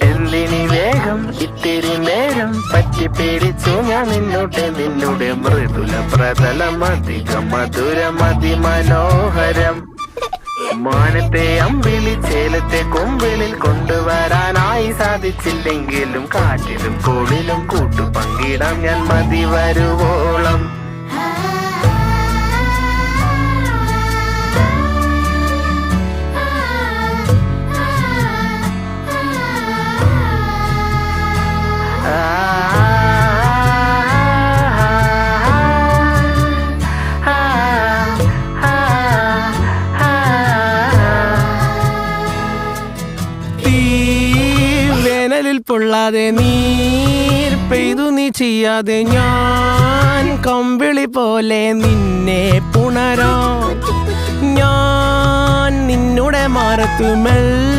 എന്തിനി വേഗം ഇത്തിരി നേരം പറ്റി പേടിച്ചു ഞാൻ നിന്നുടെ മൃദുല പ്രതലം അധികം മധുരം അതിമനോഹരം. മാനത്തെ അമ്പിളി ചേലത്തെ കൊമ്പിളിൽ കൊണ്ടുവരാനായി സാധിച്ചില്ലെങ്കിലും കാറ്റിലും കോളിലും കൂട്ടു പങ്കിടാം ഞാൻ മതി വരുവോളം. വേനലിൽ പൊള്ളാതെ നീർ പെയ്തു നീ ചെയ്യാതെ ഞാൻ കമ്പിളി പോലെ നിന്നെ പുണരാം. ഞാൻ നിന്നുടെ മാറത്തു മെല്ലെ